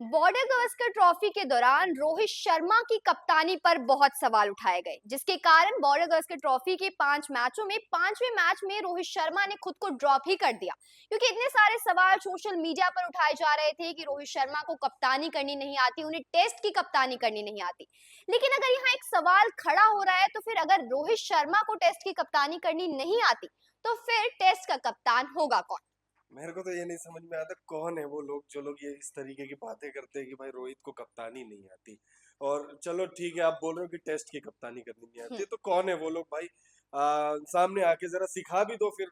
Border Gavaskar trophy के दौरान रोहित शर्मा की कप्तानी पर बहुत सवाल उठाए गए, जिसके कारण बॉर्डर गावस्कर ट्रॉफी के 5 मैचों में 5वें मैच में रोहित शर्मा ने खुद को ड्रॉप ही कर दिया। क्योंकि इतने सारे सवाल सोशल मीडिया पर उठाए जा रहे थे कि रोहित शर्मा को कप्तानी करनी नहीं आती, उन्हें टेस्ट की कप्तानी करनी नहीं आती। लेकिन अगर यहाँ एक सवाल खड़ा हो रहा है, तो फिर अगर रोहित शर्मा को टेस्ट की कप्तानी करनी नहीं आती, तो फिर टेस्ट का कप्तान होगा कौन? मेरे को तो ये नहीं समझ में आता कौन है वो लोग जो लोग ये इस तरीके की बातें करते हैं कि भाई रोहित को कप्तानी नहीं आती। और चलो ठीक है, आप बोल रहे हो कि टेस्ट की कप्तानी करनी नहीं आती, तो कौन है वो लोग भाई? सामने आके जरा सिखा भी दो फिर।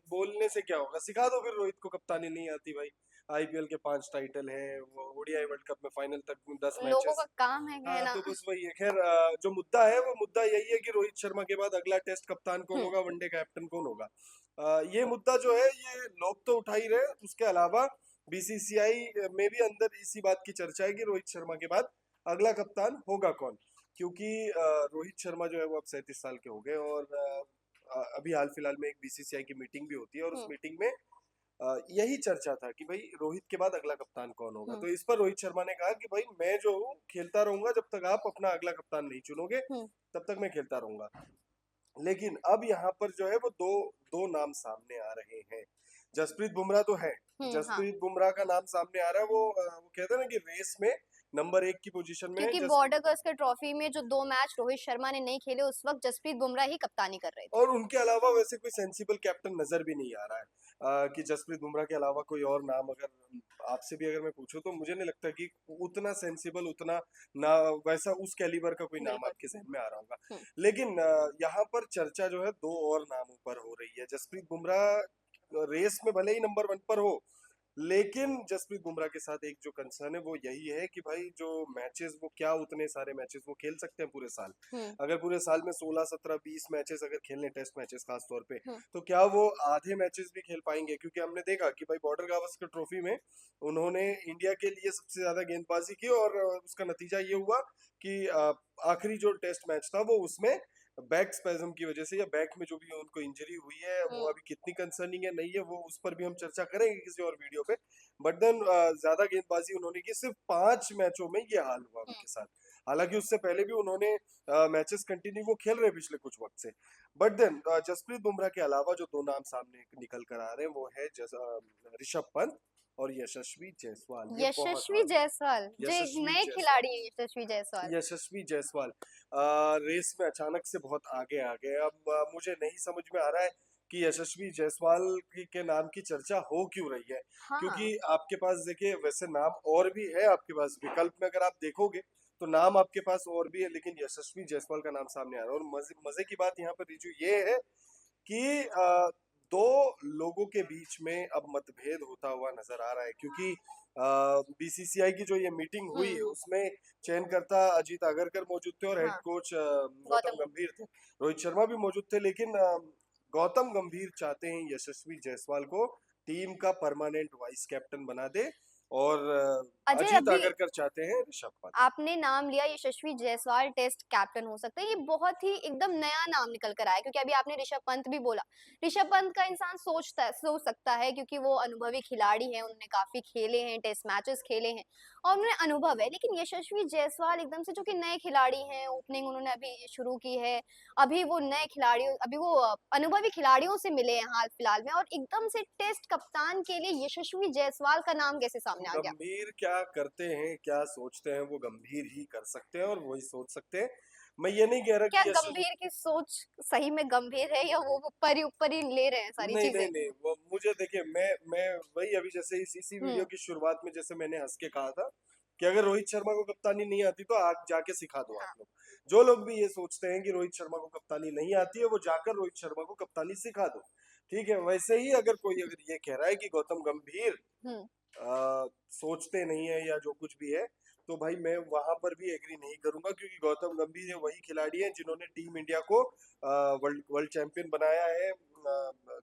बोलने से क्या होगा, सिखा दो फिर रोहित को कप्तानी नहीं आती भाई। आईपीएल के 5 टाइटल हैं, वो ओडीआई वर्ल्ड कप में फाइनल तक 10 लोगों का मैचेस। काम है हाँ, कहना। तो बस वही है। खैर, जो मुद्दा है वो मुद्दा यही है कि रोहित शर्मा के बाद अगला टेस्ट कप्तान कौन होगा, वनडे कैप्टन कौन होगा। ये मुद्दा जो है ये लोग तो उठा ही रहे हैं। उसके अलावा बीसीसीआई में भी अंदर इसी बात की चर्चा है कि रोहित शर्मा के बाद अगला कप्तान होगा कौन। क्योंकि रोहित शर्मा जो है वो अब 37 साल के हो गए, और अभी हाल फिलहाल में एक बीसीसीआई की मीटिंग भी होती है, और उस हम्म। मीटिंग में यही चर्चा था कि भाई रोहित के बाद अगला कप्तान कौन होगा। हम्म। तो इस पर रोहित शर्मा ने कहा कि भाई मैं जो हूँ खेलता रहूंगा, जब तक आप अपना अगला कप्तान नहीं चुनोगे हम्म। तब तक मैं खेलता रहूंगा। लेकिन अब यहाँ पर जो है वो दो दो नाम सामने आ रहे हैं। जसप्रीत बुमराह तो है। हाँ। जसप्रीत बुमराह का नाम सामने आ रहा है। वो कहते हैं ना कि रेस में नंबर 1 की पोजीशन में क्योंकि जस बॉर्डर गावस्कर ट्रॉफी में जो 2 मैच रोहित शर्मा ने नहीं खेले, उस वक्त जसप्रीत बुमराह ही कप्तानी कर रहे थे। और उनके अलावा वैसे कोई सेंसिबल कैप्टन नजर भी नहीं आ रहा है। कि जसप्रीत बुमराह के अलावा कोई और नाम अगर आपसे भी अगर मैं पूछूं तो मुझे नहीं लगता कि उतना सेंसिबल, उतना ना वैसा उस कैलिबर का कोई नाम बिल्कुल। आपके जहन में आ रहा होगा। हम्म। लेकिन यहाँ पर चर्चा जो है दो और नामों पर हो रही है। जसप्रीत बुमराह रेस में भले ही नंबर 1 पर हो, लेकिन जसप्रीत बुमराह के साथ एक जो कंसर्न है वो यही है कि भाई जो मैचेस, वो क्या उतने सारे मैचेस वो खेल सकते हैं पूरे साल? हम्म। अगर पूरे साल में 16 17 20 मैचेस अगर खेलने, टेस्ट मैचेस खास तौर पे, हम्म। तो क्या वो आधे मैचेस भी खेल पाएंगे? क्योंकि हमने देखा कि भाई बॉर्डर गावस्कर ट्रॉफी में उन्होंने इंडिया के लिए सबसे ज्यादा गेंदबाजी की, और उसका नतीजा ये हुआ कि आखिरी जो टेस्ट मैच था वो उसमें बैक स्पैज्म की वजह से, या बैक में जो भी उनको इंजरी हुई है, वो हम्म। अभी कितनी कंसर्निंग है नहीं है वो उस पर भी हम चर्चा करेंगे किसी और वीडियो पे। बट देन ज्यादा गेंदबाजी उन्होंने की, सिर्फ 5 मैचों में ये हाल हुआ हम्म। उनके साथ। हालांकि उससे पहले भी उन्होंने मैचेस कंटिन्यू वो खेल रहे हैं पिछले कुछ वक्त से। बट देन जसप्रीत बुमराह के अलावा जो दो नाम सामने निकल कर आ रहे हैं वो है ऋषभ पंत और यशस्वी जायसवाल। ये बहुत यशस्वी हाँ, जायसवाल जो एक यशस्वी नए जायसवाल। खिलाड़ी है, यशस्वी जायसवाल। यशस्वी जायसवाल रेस में अचानक से बहुत आगे आ गए। अब मुझे नहीं समझ में आ रहा है कि यशस्वी जायसवाल के नाम की चर्चा हो क्यों रही है। हाँ। क्योंकि आपके पास देखिए वैसे नाम और भी है, आपके पास विकल्प में अगर आप देखोगे तो नाम आपके पास और भी है, लेकिन यशस्वी जायसवाल का नाम सामने आ रहा है। और मजे मजे की बात यहाँ पर रिजू ये है कि दो लोगों के बीच में अब मतभेद होता हुआ नजर आ रहा है। क्योंकि बीसीसीआई की जो ये मीटिंग हुई है हम्म। उसमें चयनकर्ता अजीत आगरकर मौजूद थे, और हेड हाँ। कोच गौतम गौतम गंभीर। गंभीर थे। रोहित शर्मा भी मौजूद थे, लेकिन गौतम गंभीर चाहते हैं यशस्वी जायसवाल को टीम का परमानेंट वाइस कैप्टन बना दे, और अजय, अजीत अभी आगरकर चाहते हैं ऋषभ पंत। आपने नाम लिया यशस्वी जायसवाल टेस्ट कैप्टन हो सकता है, ये बहुत ही एकदम नया नाम निकल कर आया। क्योंकि अभी आपने ऋषभ पंत भी बोला। ऋषभ पंत का इंसान सोच सकता है, क्योंकि वो अनुभवी खिलाड़ी हैं, उन्होंने काफी खेले हैं, टेस्ट मैचेस खेले हैं और उन्हें अनुभव है। लेकिन यशस्वी जायसवाल एकदम से, जो कि नए खिलाड़ी हैं, ओपनिंग उन्होंने अभी शुरू की है, अभी वो नए खिलाड़ियों, अभी वो अनुभवी खिलाड़ियों से मिले हैं हाल फिलहाल में, और एकदम से टेस्ट कप्तान के लिए यशस्वी जायसवाल का नाम कैसे सामने आ गया? गंभीर क्या करते हैं, क्या सोचते हैं, वो गंभीर ही कर सकते हैं और वही सोच सकते हैं। मैं ये नहीं कह रहा क्या कि यश गंभीर की सोच सही में गंभीर है, या वो ऊपर ही ले रहे हैं सारी नहीं नहीं चीजें? नहीं, वो मुझे देखिए, मैं वही अभी जैसे इसी वीडियो हम्म। की शुरुआत में जैसे मैंने हंस के कहा था कि अगर रोहित शर्मा को कप्तानी नहीं आती तो आज जाके सिखा दो आप हाँ। लोग। जो लोग भी ये सोचते हैं कि रोहित शर्मा को कप्तानी नहीं आती है, वो जाकर रोहित शर्मा को कप्तानी सिखा दो। ठीक है, वैसे ही अगर कोई अगर ये कह रहा है कि गौतम गंभीर हम्म। सोचते नहीं है या जो कुछ भी है, तो भाई मैं वहां पर भी एग्री नहीं करूंगा। क्योंकि गौतम गंभीर ये वही खिलाड़ी हैं जिन्होंने टीम इंडिया को वर्ल्ड वर्ल्ड चैंपियन बनाया है।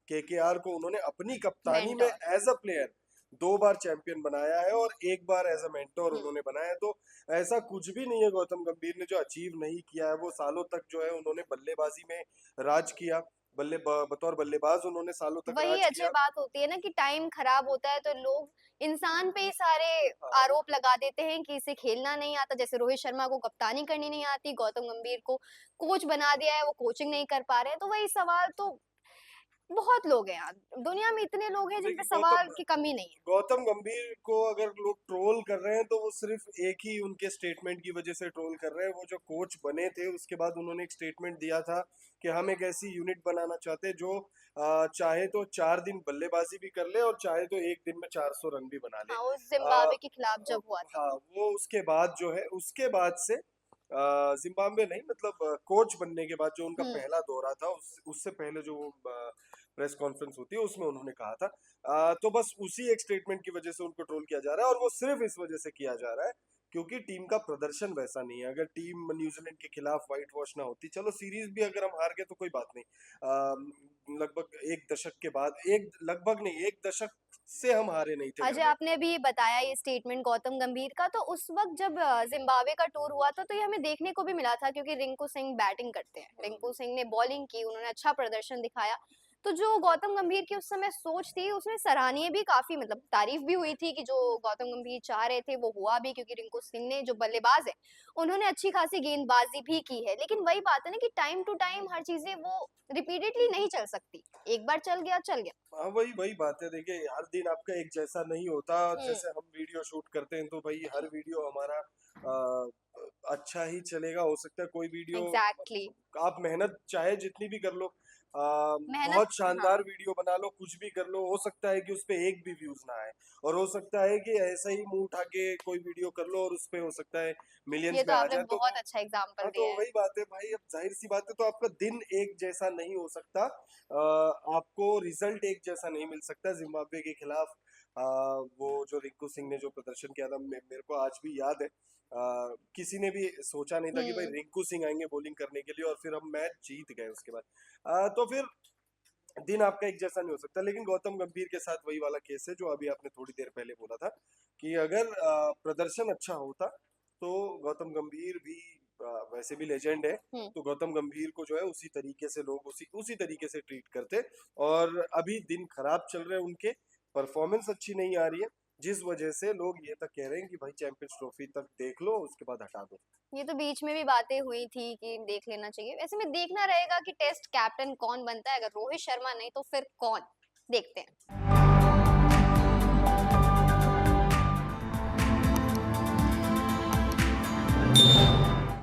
केकेआर को उन्होंने अपनी कप्तानी में मेंटोर। एज अ प्लेयर 2 बार चैंपियन बनाया है, और 1 बार एज अ मेंटोर हम्म। उन्होंने बनाया है। तो ऐसा कुछ भी नहीं है गौतम गंभीर ने जो अचीव नहीं किया है। वो सालों तक जो है उन्होंने बल्लेबाजी में राज किया। बतौर बल्लेबाज उन्होंने सालों तक वही राज अच्छी किया। बात होती है ना कि टाइम खराब होता है तो लोग इंसान पे ही सारे हाँ, आरोप लगा देते हैं कि इसे खेलना नहीं आता। जैसे रोहित शर्मा को कप्तानी करनी नहीं आती, गौतम गंभीर को कोच बना दिया है, वो कोचिंग नहीं कर पा रहे हैं। तो वही सवाल तो बहुत लोग हैं यार, दुनिया में इतने लोग हैं जिन पे देखिए सवाल की कमी नहीं है। गौतम गंभीर को अगर लोग ट्रोल कर रहे हैं तो वो सिर्फ एक ही उनके स्टेटमेंट की वजह से ट्रोल कर रहे हैं। वो जो कोच बने थे उसके बाद उन्होंने एक स्टेटमेंट दिया था कि हम एक ऐसी यूनिट बनाना चाहते हैं जो चाहे तो 4 दिन बल्लेबाजी भी कर ले और चाहे तो एक दिन में 400 रन भी बना ले। हाँ, उस आ, जिम्बाब्वे के खिलाफ जब हुआ था। हाँ, वो उसके बाद जो है उसके बाद से जिम्बाब्वे नहीं मतलब कोच बनने के बाद जो उनका हुँ, पहला दौरा था उससे पहले जो प्रेस कॉन्फ्रेंस होती है उसमें उन्होंने कहा था। तो बस उसी एक स्टेटमेंट की वजह से उनको ट्रोल किया जा रहा है और वो सिर्फ इस वजह से किया जा रहा है क्योंकि टीम का प्रदर्शन वैसा नहीं है। अगर टीम न्यूजीलैंड के खिलाफ व्हाइट वॉश ना होती, चलो सीरीज भी अगर हम हार गए तो कोई बात नहीं। लगभग एक दशक के बाद, एक लगभग नहीं, एक दशक से हम हारे नहीं थे घर अजय में। आपने अभी बताया ये स्टेटमेंट गौतम गंभीर का, तो उस वक़्त जब ज़िम्बाब्वे का टूर हुआ था, तो ये हमें देखने को भी मिला था क्योंकि रिंकू सिंह बैटिंग करते हैं। रिंकू सिंह ने बॉलिंग की, उन्होंने अच्छा प्रदर्शन दिखाया। तो जो गौतम गंभीर की उस समय सोच थी, उसमें सराहनीय भी काफ़ी मतलब तारीफ़ भी हुई थी कि जो गौतम गंभीर चाह रहे थे, वो हुआ भी क्योंकि रिंकू सिंह ने जो बल्लेबाज़ हैं, उन्होंने अच्छी खासी गेंदबाज़ी भी की है। लेकिन वही बात है ना कि टाइम टू टाइम हर चीज़ें वो रिपीटेडली नहीं चल सकती। एक बार चल गया, चल गया। हाँ, वही वही बात है। देखिए हर दिन आपका एक जैसा नहीं होता। हुँ, जैसे हम वीडियो शूट करते हैं तो भाई हर वीडियो हमारा अच्छा ही चलेगा। हो सकता है कोई वीडियो एग्ज़ैक्टली। आप मेहनत चाहे जितनी भी कर लो, मेहनत बहुत शानदार हाँ, वीडियो बना लो, कुछ भी कर लो, हो सकता है कि उस पे एक भी व्यूज ना आए और हो सकता है कि ऐसा ही मुंह उठा के कोई वीडियो कर लो और उस पे हो सकता है ये मिलियंस में तो आ आपने जाए। तो बहुत अच्छा एग्ज़ाम्पल हाँ, तो दिया है। वही बात है भाई। अब जाहिर सी बात है तो आपका दिन एक जैसा नहीं हो सकता। आपको रिजल्ट एक जैसा नहीं मिल सकता। जिम्बाब्वे के खिलाफ वो जो रिंकू सिंह ने जो प्रदर्शन किया था, मेरे को आज भी याद है। किसी ने भी सोचा नहीं था कि भाई हुँ, रिंकू सिंह आएंगे बॉलिंग करने के लिए और फिर हम मैच जीत गए उसके बाद। तो फिर दिन आपका एक जैसा नहीं हो सकता। लेकिन गौतम गंभीर के साथ वही वाला केस है जो अभी आपने थोड़ी देर पहले बोला था कि अगर प्रदर्शन अच्छा होता तो गौतम गंभीर भी वैसे भी लेजेंड है। हुँ। तो गौतम गंभीर को जो है उसी तरीके से लोग उसी उसी तरीके से ट्रीट करते। और अभी दिन खराब चल रहे हैं उनके, परफॉर्मेंस अच्छी नहीं आ रही है जिस वजह से लोग ये तक कह रहे हैं कि भाई चैंपियंस ट्रॉफी तक देख लो उसके बाद हटा दो। ये तो बीच में भी बातें हुई थी कि देख लेना चाहिए। ऐसे में देखना रहेगा कि टेस्ट कैप्टन कौन बनता है, अगर रोहित शर्मा नहीं तो फिर कौन? देखते हैं।